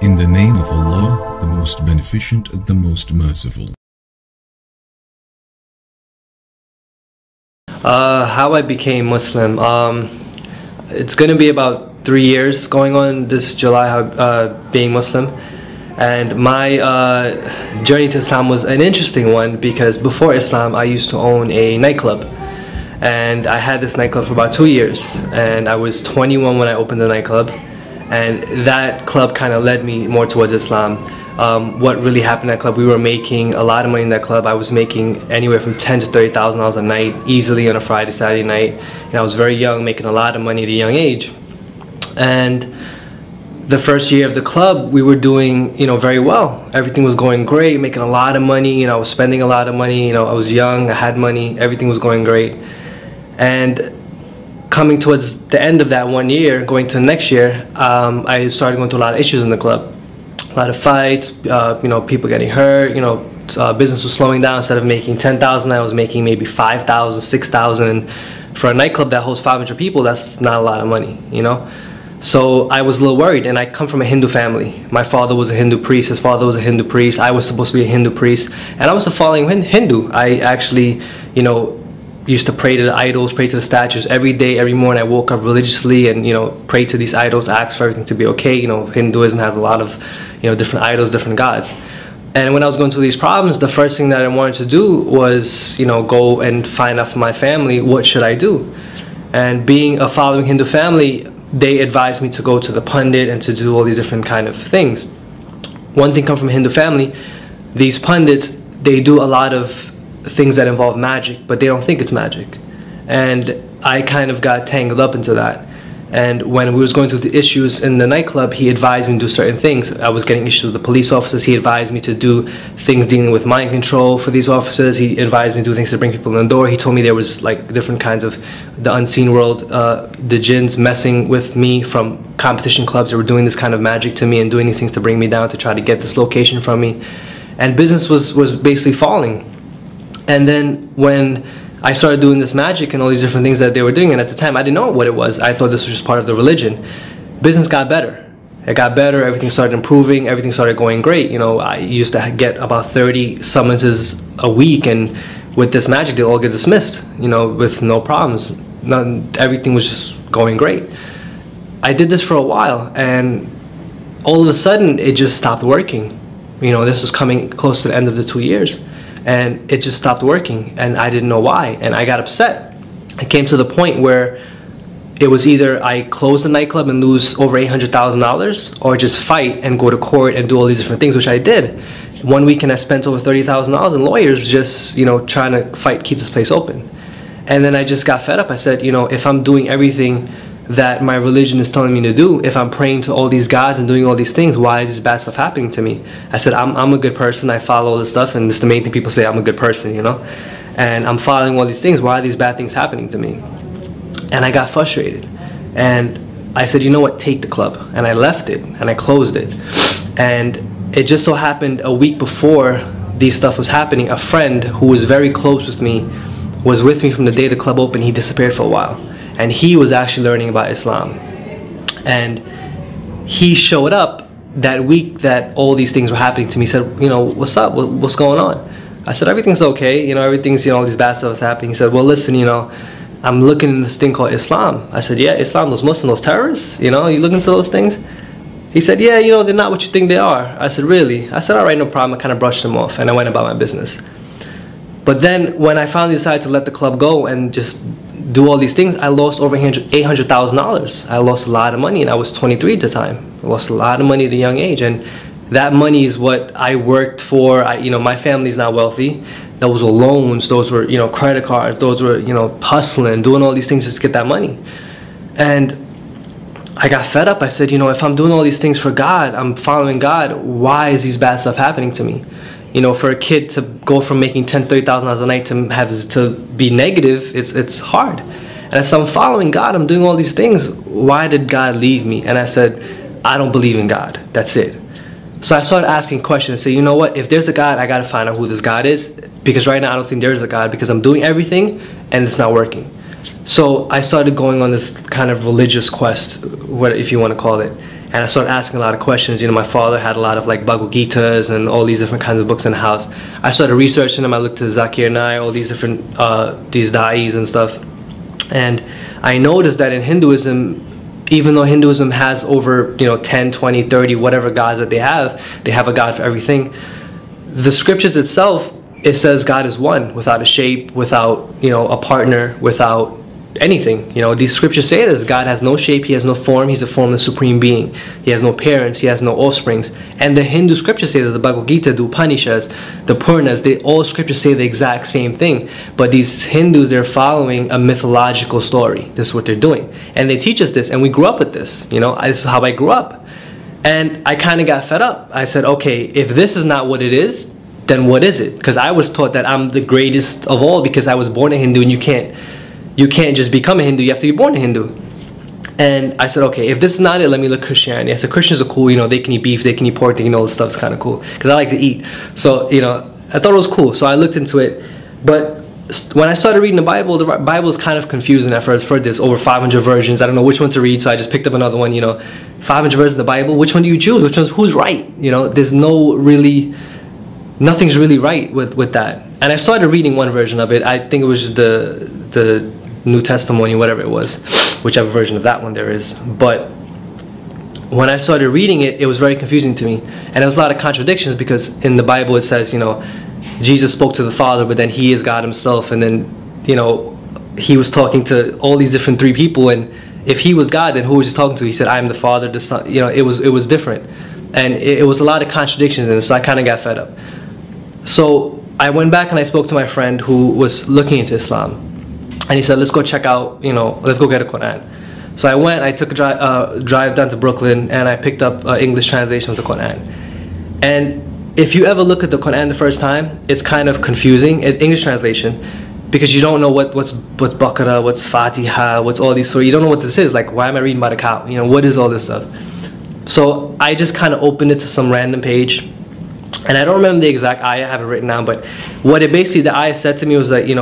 In the name of Allah, the most beneficent, the most merciful. How I became Muslim. It's going to be about 3 years going on this July, being Muslim. And my journey to Islam was an interesting one because before Islam I used to own a nightclub. And I had this nightclub for about 2 years. And I was 21 when I opened the nightclub. And that club kind of led me more towards Islam. What really happened in that club, we were making a lot of money in that club. I was making anywhere from $10,000 to $30,000 a night, easily on a Friday, Saturday night. And I was very young, making a lot of money at a young age. And the first year of the club, we were doing, very well. Everything was going great, making a lot of money. I was spending a lot of money. I was young, I had money, everything was going great. And coming towards the end of that 1 year, going to the next year, I started going through a lot of issues in the club. A lot of fights, people getting hurt, business was slowing down. Instead of making 10,000, I was making maybe 5,000, 6,000. And for a nightclub that holds 500 people, that's not a lot of money, So I was a little worried, and I come from a Hindu family. My father was a Hindu priest, his father was a Hindu priest, I was supposed to be a Hindu priest, and I was a following Hindu. I actually, used to pray to the idols, pray to the statues every day, every morning. I woke up religiously and prayed to these idols, asked for everything to be okay. Hinduism has a lot of different idols, different gods. And when I was going through these problems, the first thing that I wanted to do was go and find out from my family, what should I do? And being a following Hindu family, they advised me to go to the pundit and to do all these different kind of things. One thing come from a Hindu family, these pundits, they do a lot of things that involve magic, but they don't think it's magic. And I kind of got tangled up into that. And when we was going through the issues in the nightclub, he advised me to do certain things. I was getting issues with the police officers. He advised me to do things dealing with mind control for these officers. He advised me to do things to bring people in the door. He told me there was like different kinds of the unseen world, the jinns messing with me from competition clubs. They were doing this kind of magic to me and doing these things to bring me down to try to get this location from me. And business was basically falling. And then when I started doing this magic and all these different things that they were doing, and at the time I didn't know what it was. I thought this was just part of the religion. Business got better. It got better, everything started improving, everything started going great. I used to get about 30 summonses a week, and with this magic they all get dismissed, with no problems. Everything was just going great. I did this for a while, and all of a sudden it just stopped working. This was coming close to the end of the 2 years. And it just stopped working, and I didn't know why, and I got upset. It came to the point where it was either I close the nightclub and lose over $800,000, or just fight and go to court and do all these different things, which I did. 1 weekend I spent over $30,000 in lawyers just trying to fight, keep this place open. And then I just got fed up. I said, if I'm doing everything that my religion is telling me to do, if I'm praying to all these gods and doing all these things, why is this bad stuff happening to me? I said, I'm a good person, I follow all this stuff, and this is the main thing people say, I'm a good person, and I'm following all these things, why are these bad things happening to me? And I got frustrated, and I said, you know what, take the club. And I left it, and I closed it. And it just so happened a week before these stuff was happening, a friend who was very close with me was with me from the day the club opened. He disappeared for a while. And he was actually learning about Islam. And he showed up that week that all these things were happening to me. He said, what's up? What's going on? I said, everything's okay. Everything's, all these bad stuff is happening. He said, well, listen, I'm looking at this thing called Islam. I said, yeah, Islam, those Muslims, those terrorists, you look into those things? He said, yeah, they're not what you think they are. I said, really? I said, all right, no problem. I kind of brushed them off, and I went about my business. But then when I finally decided to let the club go and just do all these things, I lost over $800,000. I lost a lot of money, and I was 23 at the time. I lost a lot of money at a young age, and that money is what I worked for. My family's not wealthy. Those were loans, those were credit cards, those were hustling, doing all these things just to get that money. And I got fed up. I said, if I'm doing all these things for God, I'm following God, why is these bad stuff happening to me? For a kid to go from making $10,000, $30,000 a night to be negative, it's hard. And I said, I'm following God, I'm doing all these things. Why did God leave me? And I said, I don't believe in God. That's it. So I started asking questions and say, you know what? If there's a God, I got to find out who this God is. Because right now I don't think there is a God, because I'm doing everything and it's not working. So I started going on this kind of religious quest, if you want to call it. and I started asking a lot of questions. You know, my father had a lot of like Bhagavad Gitas and all these different kinds of books in the house. I started researching them. I looked to Zakir Naik, all these different these da'is and stuff, and I noticed that in Hinduism, even though Hinduism has over 10, 20, 30 whatever gods that they have a god for everything. The scriptures itself, it says God is one, without a shape, without a partner, without anything. These scriptures say this: God has no shape, he has no form, he's a formless supreme being. He has no parents, he has no offsprings. And the Hindu scriptures say that, the Bhagavad Gita, the Upanishads, the Puranas, all scriptures say the exact same thing. But these Hindus, they're following a mythological story. This is what they're doing, and they teach us this, and we grew up with this. This is how I grew up. And I kind of got fed up. I said, okay, if this is not what it is, then what is it? Because I was taught that I'm the greatest of all because I was born a Hindu, and you can't just become a Hindu, you have to be born a Hindu. And I said, okay, if this is not it, let me look Christianity. I said, Christians are cool, they can eat beef, they can eat pork, they can all this stuff's kind of cool. Because I like to eat. So, I thought it was cool. So I looked into it. But when I started reading the Bible is kind of confusing at first. There's over 500 versions. I don't know which one to read, so I just picked up another one. 500 versions of the Bible. Which one do you choose? Who's right? There's nothing's really right with that. And I started reading one version of it. I think it was just the New Testimony, whatever it was, whichever version of that one there is. But when I started reading it, it was very confusing to me, and there was a lot of contradictions, because in the Bible it says, Jesus spoke to the Father, but then he is God himself, and then he was talking to all these different three people, and if he was God, then who was he talking to? He said, I am the Father, the Son. It was different, and it was a lot of contradictions in it. So I kind of got fed up. So I went back and I spoke to my friend who was looking into Islam, and he said, let's go check out, let's go get a Quran. So I went, I took a drive down to Brooklyn, and I picked up an English translation of the Quran. And if you ever look at the Quran the first time, it's kind of confusing, English translation, because you don't know what's Baqarah, what's Fatiha, what's all these. So you don't know what this is. Like, why am I reading about a cow? What is all this stuff? So I just kind of opened it to some random page, and I don't remember the exact ayah, I have it written down, but what it basically, the ayah said to me was that, it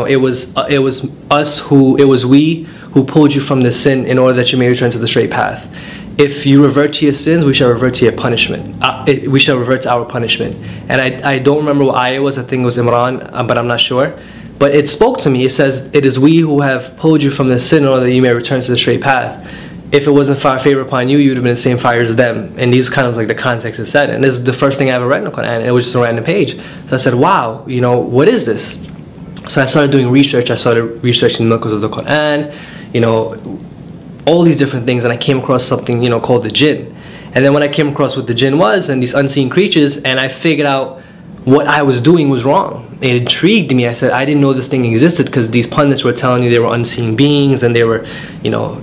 was we who pulled you from the sin in order that you may return to the straight path. If you revert to your sins, we shall revert to your punishment. We shall revert to our punishment. And I don't remember what ayah it was. I think it was Imran, but I'm not sure. But it spoke to me. It says, it is we who have pulled you from the sin in order that you may return to the straight path. If it wasn't for our favor upon you, you would have been in the same fire as them. And these kind of like the context it said. And this is the first thing I ever read in the Quran. And it was just a random page. So I said, wow, what is this? So I started doing research. I started researching the miracles of the Quran, all these different things, and I came across something called the jinn. And then when I came across what the jinn was and these unseen creatures, and I figured out what I was doing was wrong, it intrigued me. I said, I didn't know this thing existed, because these pundits were telling you they were unseen beings, and they were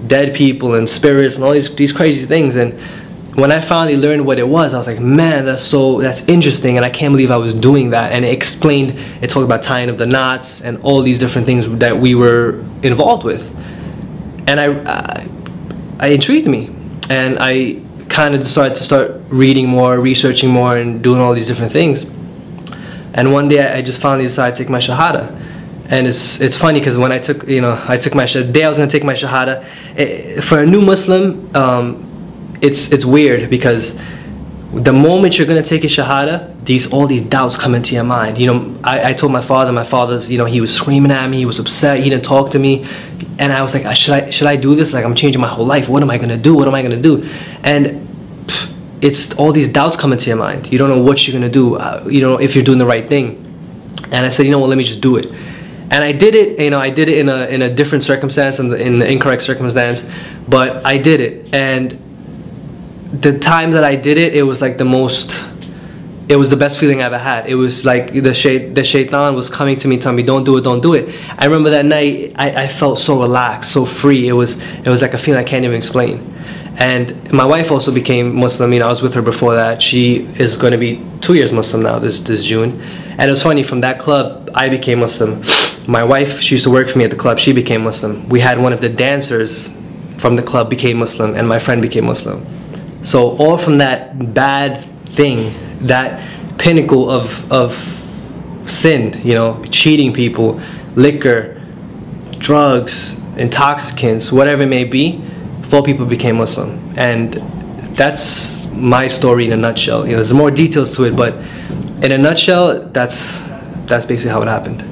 dead people and spirits and all these crazy things. And when I finally learned what it was, I was like, man, that's interesting, and I can't believe I was doing that. And it talked about tying up the knots and all these different things that we were involved with. And I intrigued me, and I kind of decided to start reading more, researching more, and doing all these different things. And one day I just finally decided to take my Shahada. And it's funny, because when I took my the day I was going to take my Shahada, for a new Muslim, it's weird, because the moment you're going to take a Shahada, all these doubts come into your mind. I told my father's, he was screaming at me, he was upset, he didn't talk to me, and I was like, should I do this? Like, I'm changing my whole life. What am I going to do? What am I going to do? And it's all these doubts come into your mind. You don't know what you're going to do, if you're doing the right thing. And I said, well, let me just do it. And I did it, I did it in a different circumstance, in the incorrect circumstance, but I did it. And the time that I did it, it was like it was the best feeling I ever had. It was like the shaitan was coming to me, telling me, don't do it, don't do it. I remember that night, I felt so relaxed, so free. It was like a feeling I can't even explain. And my wife also became Muslim. I was with her before that. She is going to be 2 years Muslim now, this June. And it was funny, from that club, I became Muslim. My wife, she used to work for me at the club, she became Muslim. We had one of the dancers from the club became Muslim, and my friend became Muslim. So all from that bad thing, that pinnacle of sin, cheating people, liquor, drugs, intoxicants, whatever it may be, 4 people became Muslim. And that's my story in a nutshell. You know, there's more details to it, but in a nutshell, that's basically how it happened.